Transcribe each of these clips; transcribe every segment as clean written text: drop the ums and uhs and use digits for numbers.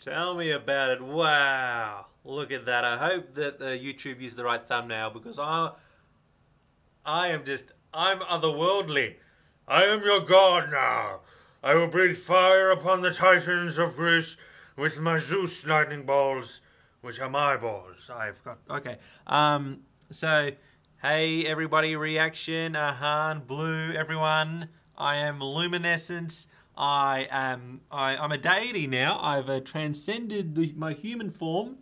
Tell me about it. Wow. Look at that. I hope that YouTube used the right thumbnail because I'm otherworldly. I am your god now. I will breathe fire upon the titans of Greece with my Zeus lightning balls, which are my balls. I've got... Okay. So, hey everybody, reaction, Ahan, Blue, everyone. I am luminescent. I'm a deity now. I've transcended my human form.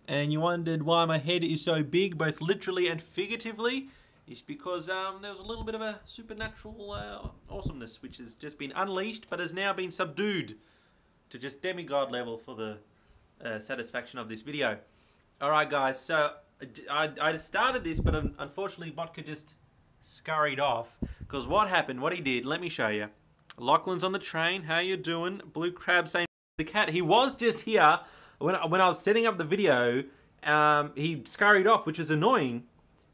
And you wondered why my head is so big, both literally and figuratively. It's because there was a little bit of a supernatural awesomeness which has just been unleashed but has now been subdued to just demigod level for the satisfaction of this video. Alright guys, so I started this but unfortunately Botka just scurried off. Because what happened, what he did, let me show you. Lachlan's on the train, how you doing? Blue Crab saying the cat, he was just here when I was setting up the video. He scurried off, which is annoying.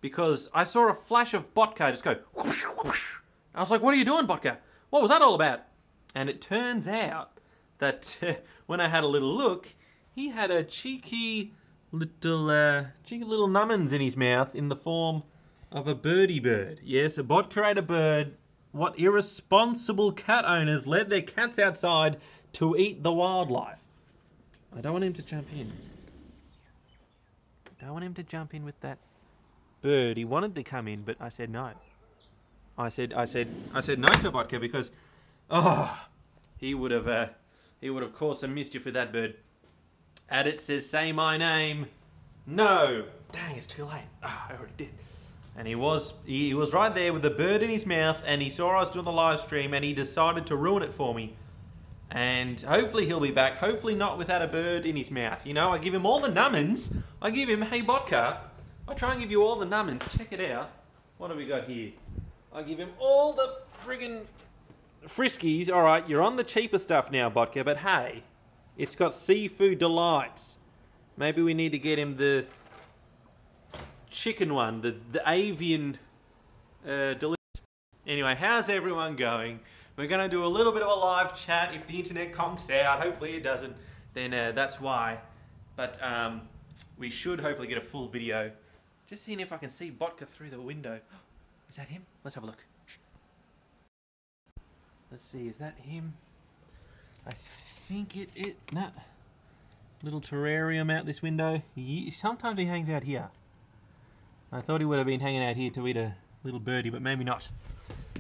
Because I saw a flash of Botka just go whoosh, whoosh. I was like, what are you doing, Botka? What was that all about? And it turns out that when I had a little look, he had a cheeky little nummins in his mouth in the form of a birdie bird. Yes, a Botka ate a bird. What irresponsible cat owners let their cats outside to eat the wildlife. I don't want him to jump in. Don't want him to jump in with that bird. He wanted to come in, but I said no. I said no to Botka because, he would have caused some mischief with that bird. And it says, say my name. No. Dang, it's too late. I already did. And he was right there with the bird in his mouth, and he saw I was doing the live stream, and he decided to ruin it for me. And hopefully he'll be back. Hopefully not without a bird in his mouth. You know, I give him all the nummins. I give him, hey Botka, I try and give you all the nummins. Check it out. What have we got here? I give him all the friggin' friskies. All right, you're on the cheaper stuff now, Botka, but hey, it's got seafood delights. Maybe we need to get him the chicken one, the avian delicious. Anyway, how's everyone going? We're going to do a little bit of a live chat. If the internet conks out, hopefully it doesn't, then that's why. But we should hopefully get a full video. Just seeing if I can see Botka through the window. Is that him? Let's have a look. Let's see, is that him? I think nah. Little terrarium out this window. Sometimes he hangs out here. I thought he would have been hanging out here to eat a little birdie, but maybe not.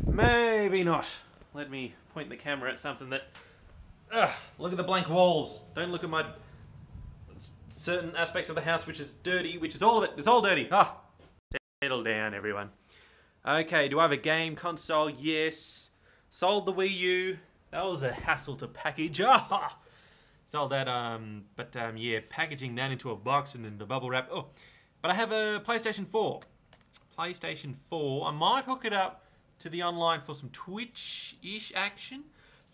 Maybe not. Let me point the camera at something that... look at the blank walls. Don't look at my certain aspects of the house which is dirty, which is all of it. It's all dirty. Settle down, everyone. Okay, do I have a game console? Yes. Sold the Wii U. That was a hassle to package. Sold that, yeah, packaging that into a box and then the bubble wrap. Oh, but I have a PlayStation 4. PlayStation 4. I might hook it up to the online for some Twitch-ish action.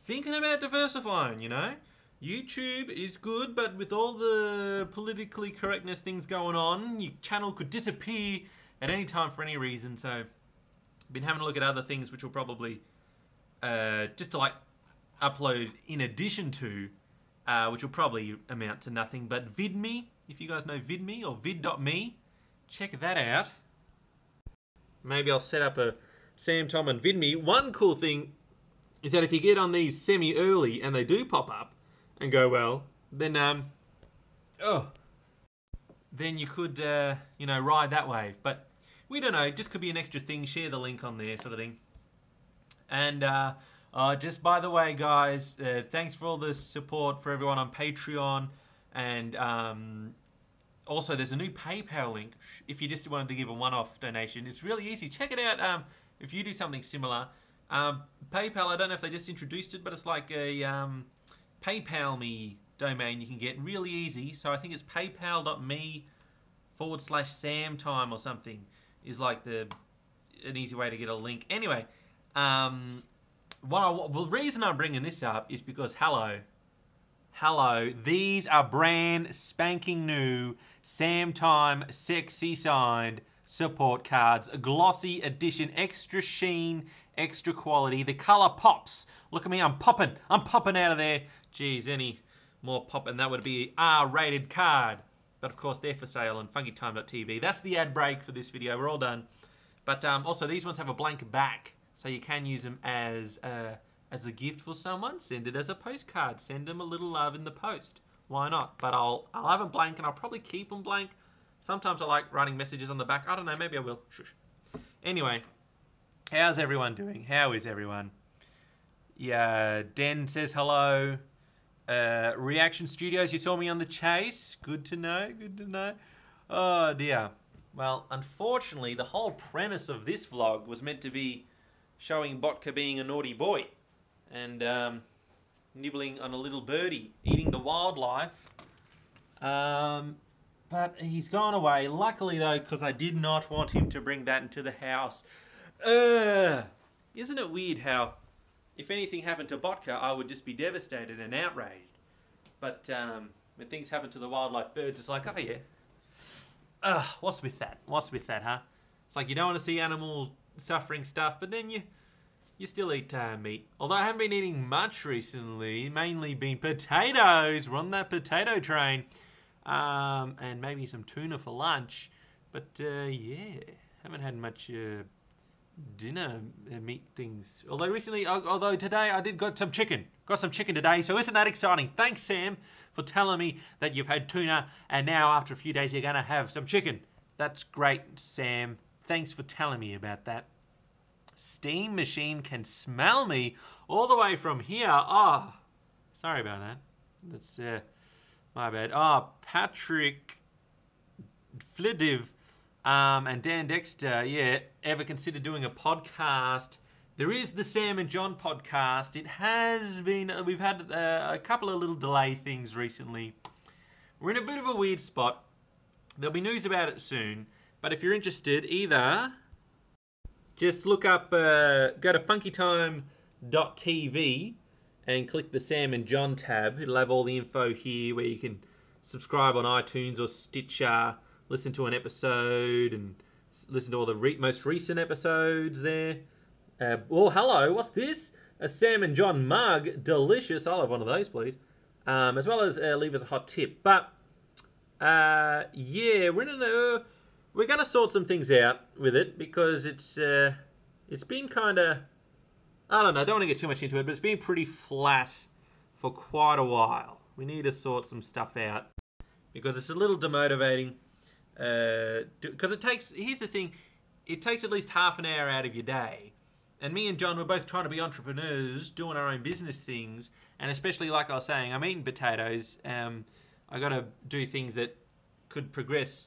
Thinking about diversifying, you know. YouTube is good, but with all the politically correctness things going on, your channel could disappear at any time for any reason. So, I've been having a look at other things which will probably, just to like upload in addition to, which will probably amount to nothing. But VidMe, if you guys know VidMe or vid.me, check that out. Maybe I'll set up a Sam, Tom and VidMe. One cool thing is that if you get on these semi-early and they do pop up and go well, then, then you could, you know, ride that wave. But we don't know, just could be an extra thing. Share the link on there, sort of thing. And, just by the way, guys, thanks for all the support for everyone on Patreon. And, also, there's a new PayPal link if you just wanted to give a one-off donation. It's really easy. Check it out if you do something similar. PayPal, I don't know if they just introduced it, but it's like a PayPal me domain you can get really easy. So I think it's paypal.me/samtime or something is like an easy way to get a link. Anyway, the reason I'm bringing this up is because hello, these are brand spanking new Samtime sexy signed support cards, a glossy edition, extra sheen, extra quality. The color pops. Look at me, I'm popping out of there. Geez, any more pop, and that would be R-rated card. But of course, they're for sale on funkytime.tv. That's the ad break for this video. We're all done. But also, these ones have a blank back, so you can use them as a gift for someone. Send it as a postcard. Send them a little love in the post. Why not? But I'll have them blank, and I'll probably keep them blank. Sometimes I like writing messages on the back. I don't know. Maybe I will. Shush. Anyway, how's everyone doing? How is everyone? Yeah, Den says hello. Reaction Studios, you saw me on the chase. Good to know, good to know. Oh dear. Well, unfortunately, the whole premise of this vlog was meant to be showing Botka being a naughty boy and nibbling on a little birdie, eating the wildlife. But he's gone away. Luckily though, because I did not want him to bring that into the house. Isn't it weird how if anything happened to Botka, I would just be devastated and outraged. But when things happen to the wildlife birds, it's like, oh yeah. What's with that? What's with that, huh? It's like you don't want to see animals suffering stuff, but then you still eat meat. Although I haven't been eating much recently, mainly been potatoes. We're on that potato train. And maybe some tuna for lunch. But yeah, haven't had much dinner meat things. Although today I did got some chicken. Got some chicken today, so isn't that exciting? Thanks, Sam, for telling me that you've had tuna and now after a few days you're going to have some chicken. That's great, Sam. Thanks for telling me about that. Steam Machine can smell me all the way from here. Oh, sorry about that. That's my bad. Oh, Patrick Flidiv and Dan Dexter, yeah, ever considered doing a podcast? There is the Sam and John podcast. It has been, we've had a couple of little delay things recently. We're in a bit of a weird spot. There'll be news about it soon. But if you're interested, either just look up, go to funkytime.tv and click the Sam and John tab. It'll have all the info here where you can subscribe on iTunes or Stitcher, listen to an episode and listen to all the most recent episodes there. Oh, hello, what's this? A Sam and John mug. Delicious. I'll have one of those, please. As well as leave us a hot tip. But, yeah, we're going to sort some things out with it because it's been kind of, I don't know, I don't want to get too much into it, but it's been pretty flat for quite a while. We need to sort some stuff out because it's a little demotivating. Because here's the thing, it takes at least half an hour out of your day. And me and John were both trying to be entrepreneurs, doing our own business things. And especially like I was saying, I'm eating potatoes. I got to do things that could progress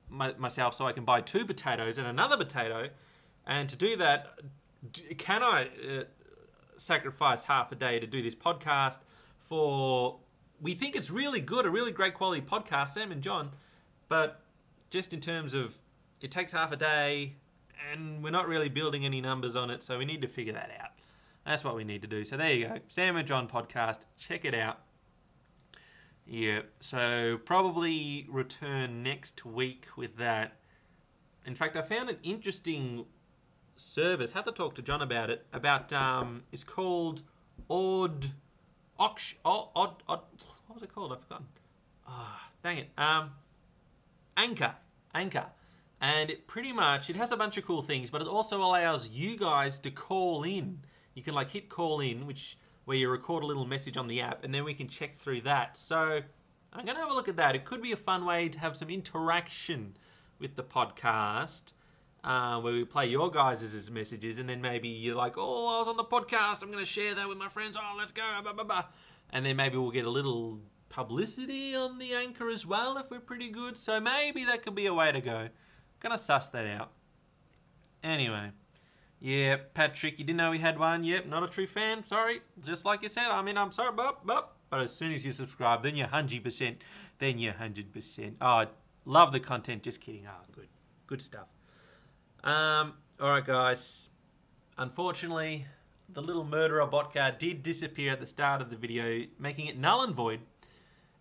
myself so I can buy 2 potatoes and another potato. And to do that, can I sacrifice half a day to do this podcast for, we think it's really good, a really great quality podcast, Sam and John. But just in terms of, it takes half a day and we're not really building any numbers on it, so we need to figure that out. That's what we need to do. So there you go, Sam and John podcast, check it out. Yeah, so probably return next week with that. In fact, I found an interesting service, had to talk to John about it, it's called what was it called? I've forgotten. Dang it. Anchor. And it pretty much, it has a bunch of cool things, but it also allows you guys to call in. You can like hit call in, where you record a little message on the app, and then we can check through that. So I'm going to have a look at that. It could be a fun way to have some interaction with the podcast, where we play your guys' messages, and then maybe you're like, oh, I was on the podcast, I'm going to share that with my friends, oh, let's go, blah, blah, blah. And then maybe we'll get a little publicity on the Anchor as well if we're pretty good. So maybe that could be a way to go. Gonna suss that out. Anyway. Yeah, Patrick, you didn't know we had one? Yep, not a true fan. Sorry. Just like you said. I mean, I'm sorry, but as soon as you subscribe, then you're 100%. Then you're 100%. Oh, love the content. Just kidding. Oh, good. Good stuff. Alright, guys. Unfortunately, the little murderer Botka did disappear at the start of the video, making it null and void.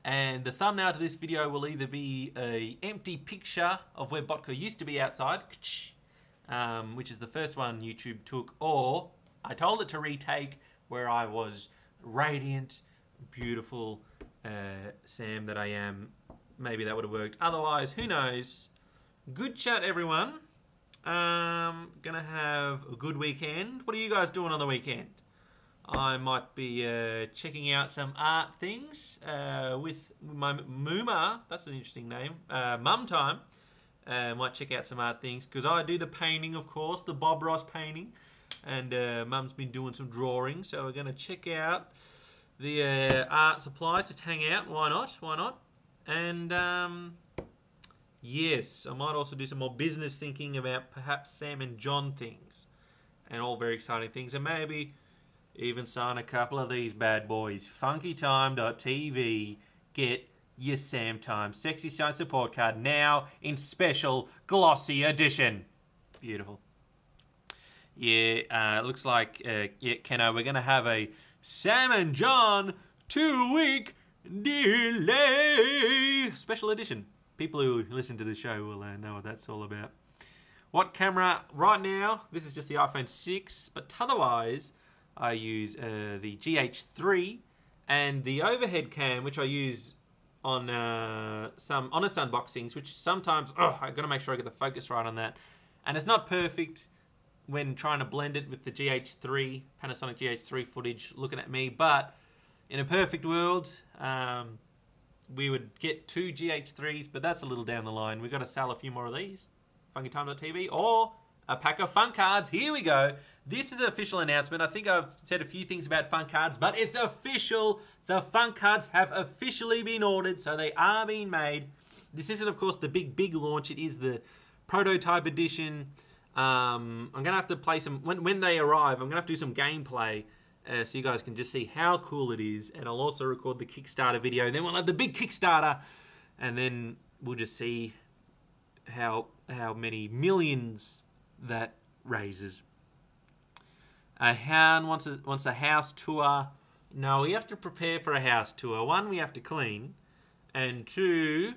And the thumbnail to this video will either be an empty picture of where Botka used to be outside, which is the first one YouTube took, or I told it to retake where I was radiant, beautiful Sam that I am, maybe that would have worked. Otherwise, who knows? Good chat, everyone. Gonna have a good weekend. What are you guys doing on the weekend? I might be checking out some art things with my Mooma. That's an interesting name. Mum time. Might check out some art things because I do the painting, of course, the Bob Ross painting, and Mum's been doing some drawing. So we're gonna check out the art supplies. Just hang out. Why not? Why not? And yes, I might also do some more business thinking about perhaps Sam and John things, and all very exciting things, and maybe even sign a couple of these bad boys. Funkytime.tv. Get your Sam Time Sexy Science Support Card now in special glossy edition. Beautiful. Yeah, looks like, yeah, Kenno, we're going to have a Sam and John 2-week delay special edition. People who listen to the show will know what that's all about. What camera? Right now, this is just the iPhone 6, but otherwise, I use the GH3 and the overhead cam, which I use on some honest unboxings, which sometimes, I've got to make sure I get the focus right on that. And it's not perfect when trying to blend it with the GH3, Panasonic GH3 footage looking at me, but in a perfect world, we would get 2 GH3s, but that's a little down the line. We've got to sell a few more of these. Funkytime.tv or a pack of fun cards. Here we go. This is an official announcement. I think I've said a few things about fun cards, but it's official. The fun cards have officially been ordered, so they are being made. This isn't, of course, the big launch. It is the prototype edition. I'm going to have to play some... When they arrive, I'm going to have to do some gameplay so you guys can just see how cool it is. And I'll also record the Kickstarter video. And then we'll have the big Kickstarter. And then we'll just see how many millions that raises. Hound wants a house tour. No, we have to prepare for a house tour. 1, we have to clean. And 2,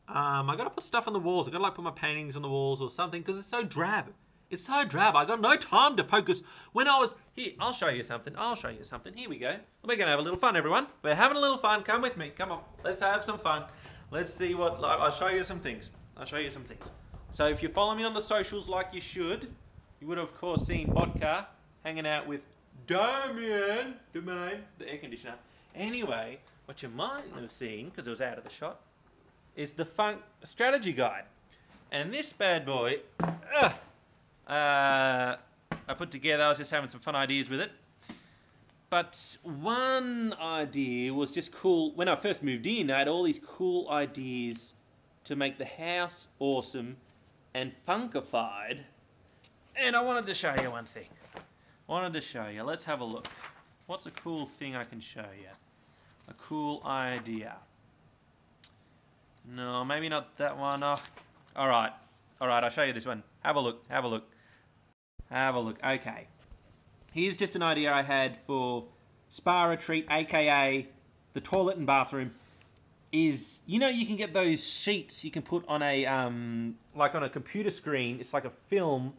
I got to put stuff on the walls. I got to like put my paintings on the walls or something because it's so drab. It's so drab. I got no time to focus. When I was... Here, I'll show you something. I'll show you something. Here we go. We're going to have a little fun, everyone. We're having a little fun. Come with me. Come on. Let's have some fun. Let's see what... I'll show you some things. I'll show you some things. So if you follow me on the socials like you should, you would have, of course, seen Vodka hanging out with Domain, the air conditioner. Anyway, what you might have seen, because it was out of the shot, is the Funk Strategy Guide. And this bad boy... I put together, I was just having some fun ideas with it. But one idea was just cool. When I first moved in, I had all these cool ideas to make the house awesome and funkified. And I wanted to show you one thing. Let's have a look. What's a cool thing I can show you? A cool idea. No, maybe not that one. Oh, all right, I'll show you this one. Have a look. Okay. Here's just an idea I had for spa retreat, aka the toilet and bathroom. Is, you know, you can get those sheets you can put on a, like on a computer screen. It's like a film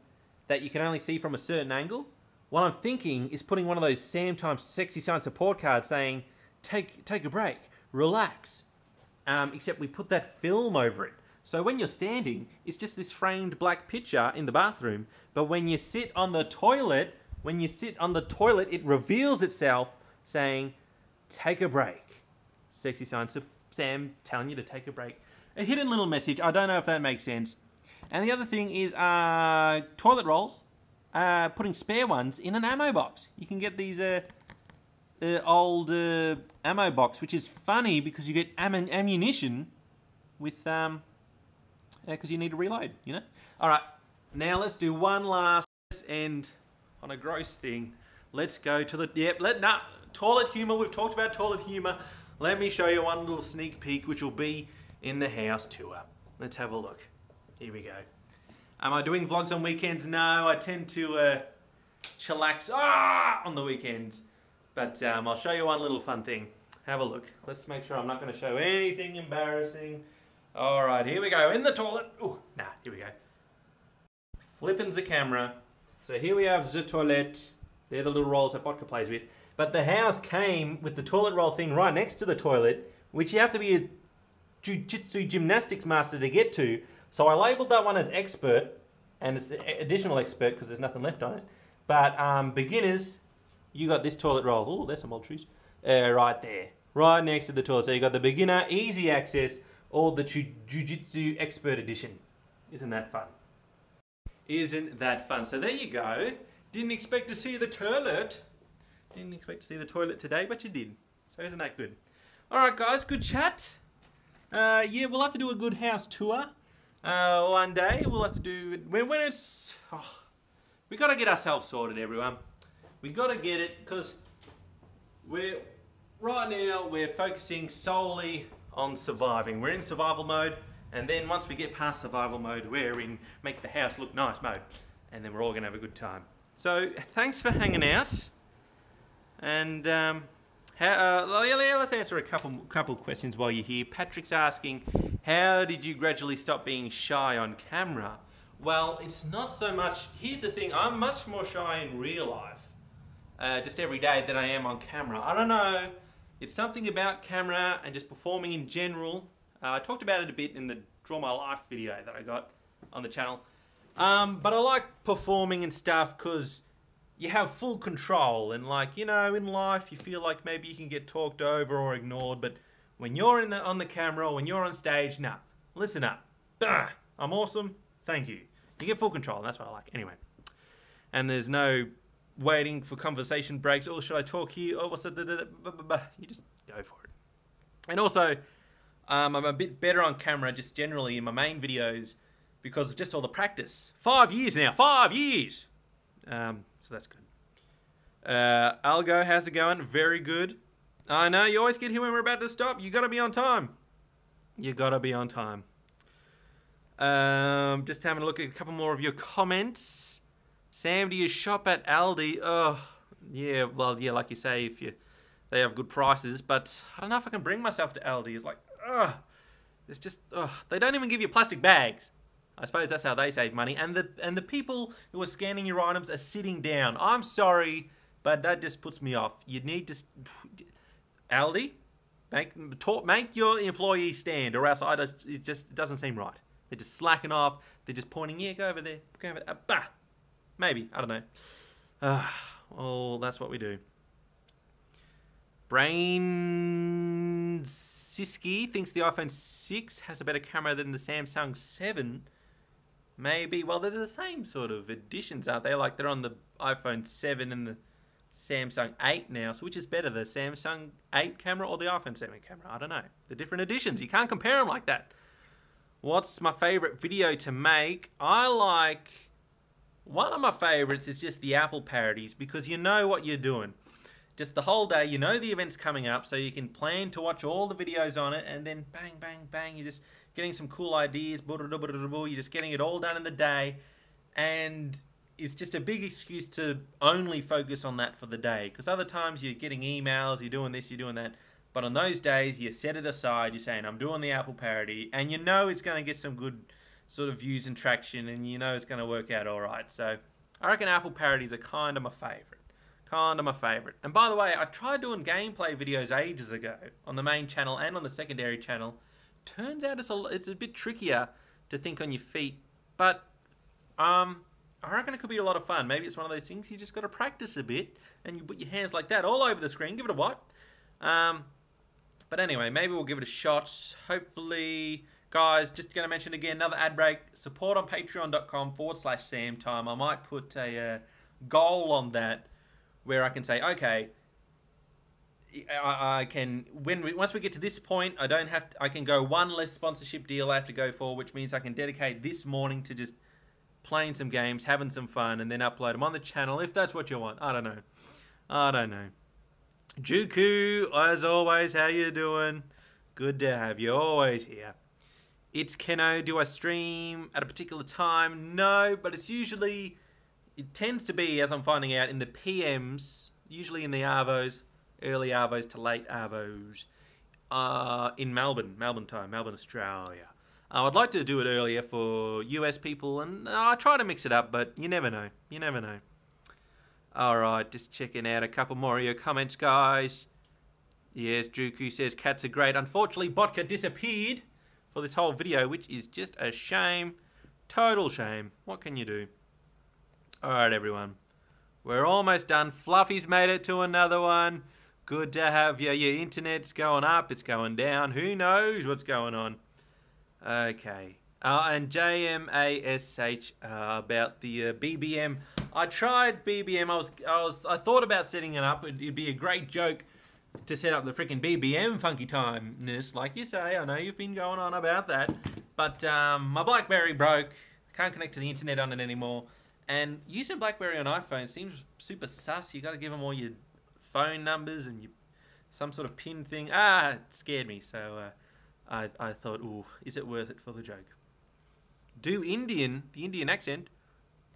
that you can only see from a certain angle. What I'm thinking is putting one of those Sam Time Sexy Science Support cards saying, take a break, relax. Except we put that film over it. So when you're standing, it's just this framed black picture in the bathroom. But when you sit on the toilet, it reveals itself saying, take a break. Sexy Science of Sam telling you to take a break. A hidden little message. I don't know if that makes sense. And the other thing is toilet rolls. Putting spare ones in an ammo box. You can get these old ammo box, which is funny because you get ammunition with because you need to reload, you know. All right, now let's do one last end on a gross thing. Let's go to the toilet humor. We've talked about toilet humor. Let me show you one little sneak peek, which will be in the house tour. Let's have a look. Here we go. Am I doing vlogs on weekends? No, I tend to chillax on the weekends. But I'll show you one little fun thing. Have a look. Let's make sure I'm not going to show anything embarrassing. All right, here we go. In the toilet. Ooh, here we go. Flipping the camera. So here we have the toilet. They're the little rolls that Vodka plays with. But the house came with the toilet roll thing right next to the toilet, which you have to be a jiu-jitsu gymnastics master to get to. So I labelled that one as expert, and it's additional expert because there's nothing left on it. But beginners, you got this toilet roll. Oh, there's some old trees. Right there. Right next to the toilet. So you got the beginner, easy access, or the jiu-jitsu expert edition. Isn't that fun? Isn't that fun? So there you go. Didn't expect to see the toilet. Didn't expect to see the toilet today, but you did. So isn't that good? Alright guys, good chat. Yeah, we'll have to do a good house tour. One day. We'll have to do... When it's... Oh, we got to get ourselves sorted, everyone. We got to get it, because right now we're focusing solely on surviving. We're in survival mode, and then once we get past survival mode, we're in make the house look nice mode. And then we're all going to have a good time. So, thanks for hanging out. And let's answer a couple questions while you're here. Patrick's asking, how did you gradually stop being shy on camera? Well, it's not so much... Here's the thing, I'm much more shy in real life, just every day, than I am on camera. I don't know, it's something about camera and just performing in general. I talked about it a bit in the Draw My Life video that I got on the channel. But I like performing and stuff because you have full control, and like, you know, in life you feel like maybe you can get talked over or ignored, but when you're on the camera or when you're on stage, nah, listen up. Bah, I'm awesome, thank you. You get full control, and that's what I like. Anyway, and there's no waiting for conversation breaks. Oh, should I talk here? Oh, what's the you just go for it. And also, I'm a bit better on camera just generally in my main videos because of just all the practice. 5 years now, 5 years. So that's good. Algo, how's it going? Very good. I know, you always get here when we're about to stop. You gotta be on time. You gotta be on time. Just having a look at a couple more of your comments. Sam, do you shop at Aldi? Oh, yeah, well, yeah, like you say, they have good prices, but I don't know if I can bring myself to Aldi. It's like, it's just, they don't even give you plastic bags. I suppose that's how they save money. And the people who are scanning your items are sitting down. I'm sorry, but that just puts me off. You need to... Aldi, make your employees stand, or else it just doesn't seem right. They're just slacking off. They're just pointing, yeah, go over there. Go over there. Bah! Maybe. I don't know. Well, that's what we do. Brain Siski thinks the iPhone 6 has a better camera than the Samsung 7. Maybe. Well, they're the same sort of editions, aren't they? Like, they're on the iPhone 7 and the Samsung 8 now. So which is better, the Samsung 8 camera or the iPhone 7 camera? I don't know. They're different editions. You can't compare them like that. What's my favourite video to make? One of my favourites is just the Apple parodies, because you know what you're doing. Just the whole day, you know the event's coming up, so you can plan to watch all the videos on it, and then bang, bang, bang, you're just getting some cool ideas, you're just getting it all done in the day, and it's just a big excuse to only focus on that for the day, because other times you're getting emails, you're doing this, you're doing that, but on those days, you set it aside, you're saying, I'm doing the Apple parody, and you know it's going to get some good sort of views and traction, and you know it's going to work out all right. So I reckon Apple parodies are kind of my favourite. Kind of my favourite. And by the way, I tried doing gameplay videos ages ago on the main channel and on the secondary channel. Turns out it's a bit trickier to think on your feet, but I reckon it could be a lot of fun. Maybe it's one of those things you just got to practice a bit, and you put your hands like that all over the screen. Give it a what? But anyway, maybe we'll give it a shot. Hopefully... Guys, just going to mention again, another ad break. Support on patreon.com/SamTime. I might put a goal on that where I can say, okay, I can, once we get to this point, I can go one less sponsorship deal I have to go for, which means I can dedicate this morning to just playing some games, having some fun, and then upload them on the channel if that's what you want. I don't know. Juku, as always, how you doing? Good to have you always here. It's Keno. Do I stream at a particular time? No, but it tends to be, as I'm finding out, in the PMs, usually in the Arvos, early Arvos to late Arvos, in Melbourne time, Melbourne, Australia. I'd like to do it earlier for US people, and I try to mix it up, but you never know. Alright, just checking out a couple more of your comments, guys. Yes, Juku says cats are great. Unfortunately, Botka disappeared for this whole video, which is just a shame. Total shame. What can you do? Alright, everyone. We're almost done. Fluffy's made it to another one. Good to have you. Your internet's going up. It's going down. Who knows what's going on? Okay. And JMASH about the BBM. I tried BBM. I thought about setting it up. It'd be a great joke to set up the freaking BBM funky timeness, like you say. I know you've been going on about that, but my BlackBerry broke. Can't connect to the internet on it anymore. And using BlackBerry on iPhone seems super sus. You got to give them all your phone numbers and some sort of pin thing. It scared me. So I thought, ooh, is it worth it for the joke? Do the Indian accent.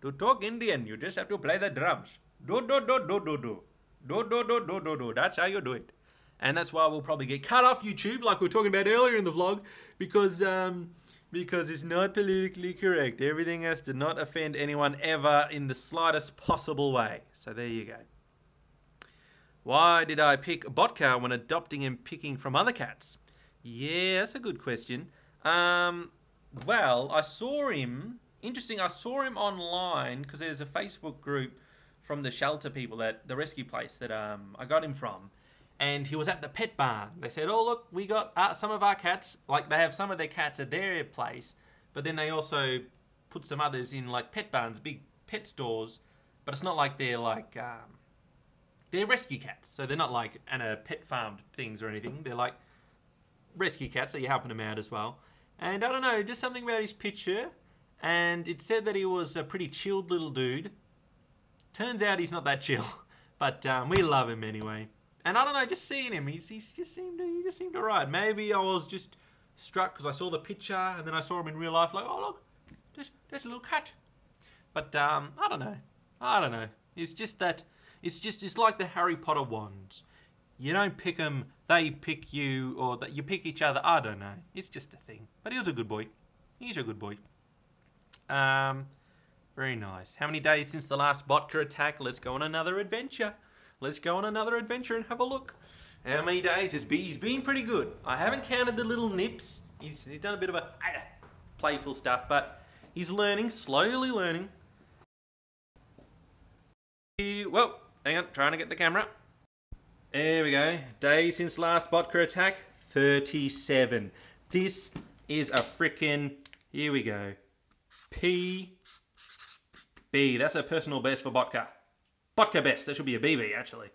To talk Indian, you just have to play the drums. Do. That's how you do it. And that's why we'll probably get cut off YouTube, like we were talking about earlier in the vlog, because it's not politically correct. Everything has to not offend anyone ever in the slightest possible way. So there you go. Why did I pick Botka when adopting and picking from other cats? Yeah, that's a good question. Well, I saw him. Interesting, I saw him online because there's a Facebook group from the shelter people, the rescue place that I got him from. And he was at the pet barn. They said, oh, look, we got some of our cats. Like, they have some of their cats at their place. But then they also put some others in, like, pet barns, big pet stores. But it's not like they're, like, they're rescue cats. So they're not, like, pet farmed things or anything. They're, like, rescue cats, so you're helping them out as well. And I don't know, just something about his picture. And it said that he was a pretty chilled little dude. Turns out he's not that chill. But we love him anyway. And I don't know, just seeing him, he just seemed alright. Maybe I was just struck because I saw the picture and then I saw him in real life, like, oh look, there's a little cat. But I don't know. It's just that it's like the Harry Potter wands. You don't pick them, they pick you, or that you pick each other. I don't know. It's just a thing. But he was a good boy. He's a good boy. Very nice. How many days since the last Botka attack? Let's go on another adventure. Let's go on another adventure and have a look. How many days? He's been pretty good. I haven't counted the little nips. He's done a bit of a playful stuff, but he's learning, slowly learning. Well, hang on, trying to get the camera. There we go. Days since last Botka attack, 37. This is a frickin', here we go, PB. That's a personal best for Botka. Botka best. That should be a BB, actually.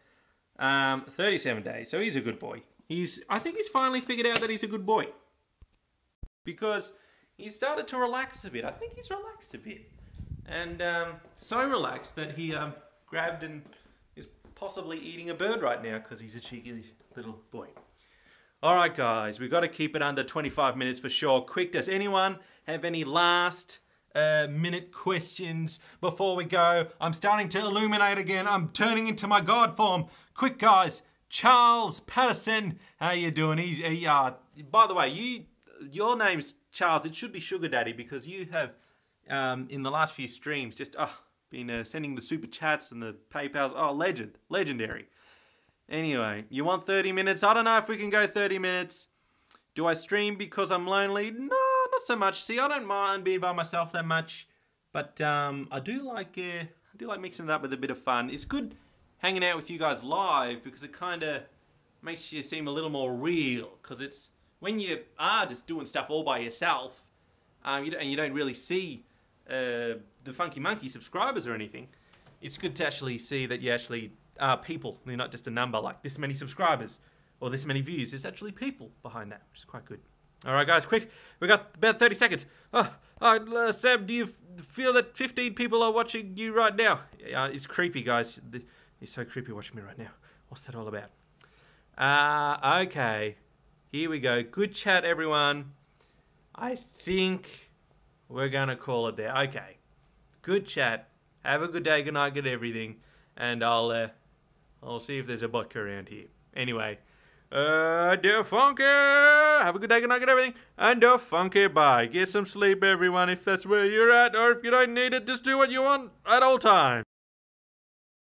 37 days. So he's a good boy. I think he's finally figured out that he's a good boy. Because he started to relax a bit. I think he's relaxed a bit. And so relaxed that he grabbed and is possibly eating a bird right now because he's a cheeky little boy. Alright guys, we've got to keep it under 25 minutes for sure. Quick, does anyone have any last minute questions before we go? I'm starting to illuminate again. I'm turning into my god form. Quick guys, Charles Patterson, how you doing? By the way, your name's Charles. It should be Sugar Daddy because you have in the last few streams just been sending the super chats and the PayPals. Oh, legendary. Anyway, you want 30 minutes? I don't know if we can go 30 minutes. Do I stream because I'm lonely? No, not so much. See, I don't mind being by myself that much, but I do like mixing it up with a bit of fun. It's good hanging out with you guys live because it kind of makes you seem a little more real. Because it's when you are just doing stuff all by yourself, and you don't really see the Funky Monkey subscribers or anything. It's good to actually see that you actually are people. You're not just a number like this many subscribers or this many views. There's actually people behind that, which is quite good. All right, guys, quick. We got about 30 seconds. Sam, do you feel that 15 people are watching you right now? It's creepy, guys. It's so creepy watching me right now. What's that all about? Okay. Here we go. Good chat, everyone. I think we're going to call it there. Okay. Good chat. Have a good day, good night, good everything. And I'll see if there's a Botka around here. Anyway. Dear Funky, have a good day, good night, good everything, and Funky, bye. Get some sleep, everyone, if that's where you're at, or if you don't need it, just do what you want at all times.